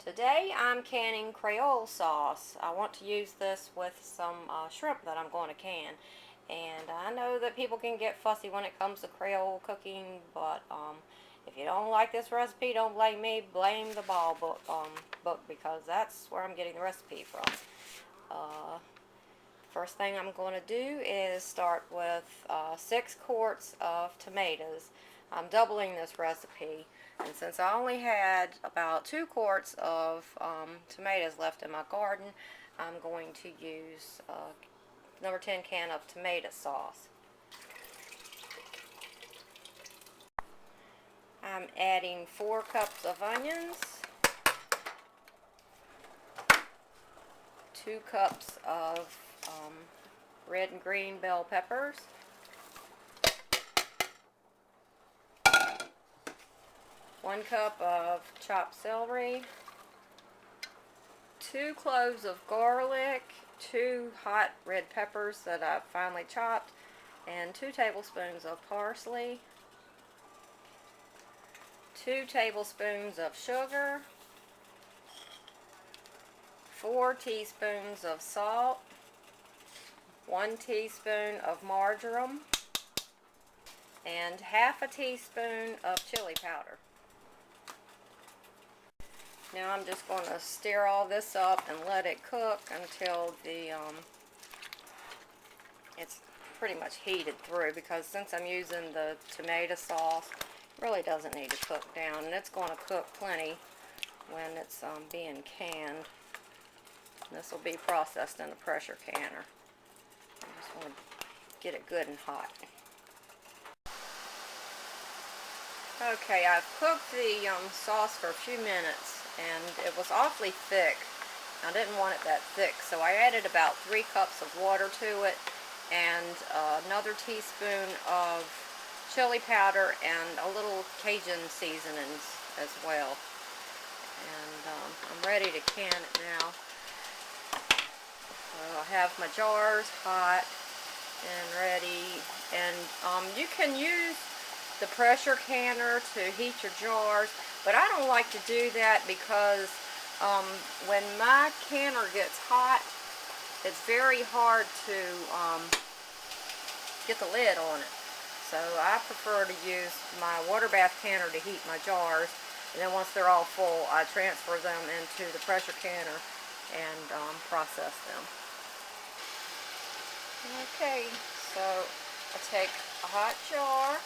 Today I'm canning Creole sauce. I want to use this with some shrimp that I'm going to can. And I know that people can get fussy when it comes to Creole cooking, but if you don't like this recipe, don't blame me. Blame the ball book because that's where I'm getting the recipe from. First thing I'm going to do is start with 6 quarts of tomatoes. I'm doubling this recipe, and since I only had about 2 quarts of tomatoes left in my garden, I'm going to use number 10 can of tomato sauce. I'm adding 4 cups of onions, 2 cups of red and green bell peppers, 1 cup of chopped celery, 2 cloves of garlic, 2 hot red peppers that I've finely chopped, and 2 tablespoons of parsley, 2 tablespoons of sugar, 4 teaspoons of salt, 1 teaspoon of marjoram, and half a teaspoon of chili powder. Now I'm just going to stir all this up and let it cook until it's pretty much heated through, because since I'm using the tomato sauce, it really doesn't need to cook down, and it's going to cook plenty when it's being canned. This will be processed in a pressure canner. I just want to get it good and hot. Okay, I've cooked the sauce for a few minutes, and it was awfully thick. I didn't want it that thick, so I added about 3 cups of water to it, and another teaspoon of chili powder, and a little Cajun seasonings as well. And I'm ready to can it now. So I have my jars hot and ready, and you can use the pressure canner to heat your jars, but I don't like to do that because when my canner gets hot, it's very hard to get the lid on it. So I prefer to use my water bath canner to heat my jars, and then once they're all full, I transfer them into the pressure canner and process them. Okay, so I take a hot jar,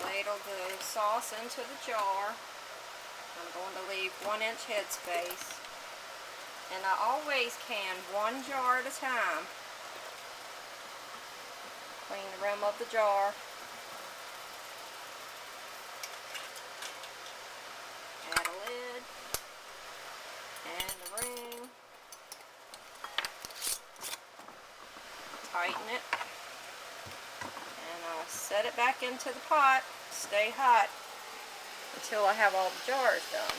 ladle the sauce into the jar. I'm going to leave 1-inch headspace, and I always can 1 jar at a time. Clean the rim of the jar. Add a lid and a ring. Tighten it, and I'll set it back into the pot. Stay hot until I have all the jars done.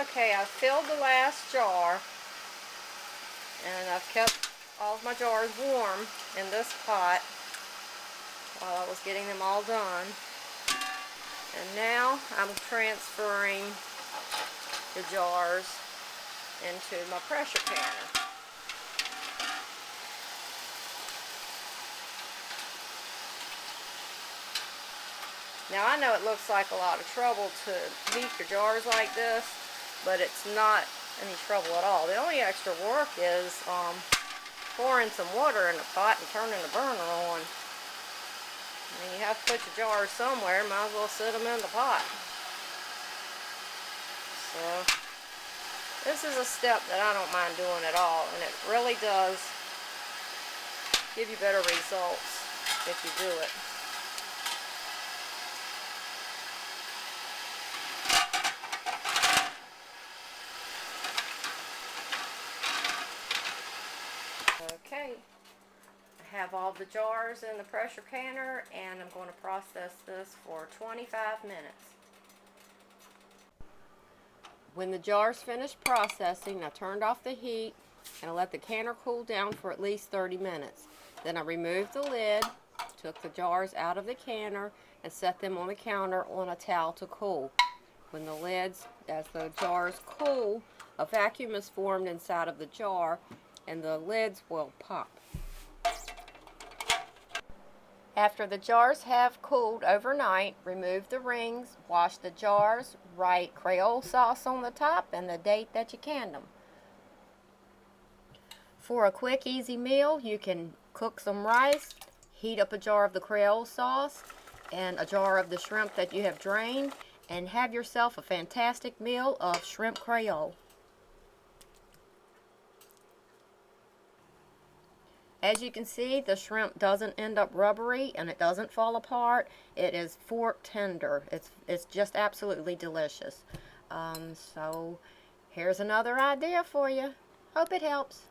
Okay, I've filled the last jar, and I've kept all of my jars warm in this pot while I was getting them all done. And now I'm transferring the jars into my pressure canner. Now I know it looks like a lot of trouble to heat your jars like this, but it's not any trouble at all. The only extra work is pouring some water in the pot and turning the burner on. I mean, you have to put your jars somewhere, might as well sit them in the pot. So this is a step that I don't mind doing at all, and it really does give you better results if you do it. Okay, have all the jars in the pressure canner, and I'm going to process this for 25 minutes. When the jars finished processing, I turned off the heat and I let the canner cool down for at least 30 minutes. Then I removed the lid, took the jars out of the canner, and set them on the counter on a towel to cool. When the lids, as the jars cool, a vacuum is formed inside of the jar and the lids will pop. After the jars have cooled overnight, remove the rings, wash the jars, write Creole sauce on the top and the date that you canned them. For a quick, easy meal, you can cook some rice, heat up a jar of the Creole sauce and a jar of the shrimp that you have drained, and have yourself a fantastic meal of shrimp Creole. As you can see, the shrimp doesn't end up rubbery and it doesn't fall apart. It is fork tender. It's just absolutely delicious. So here's another idea for you. Hope it helps.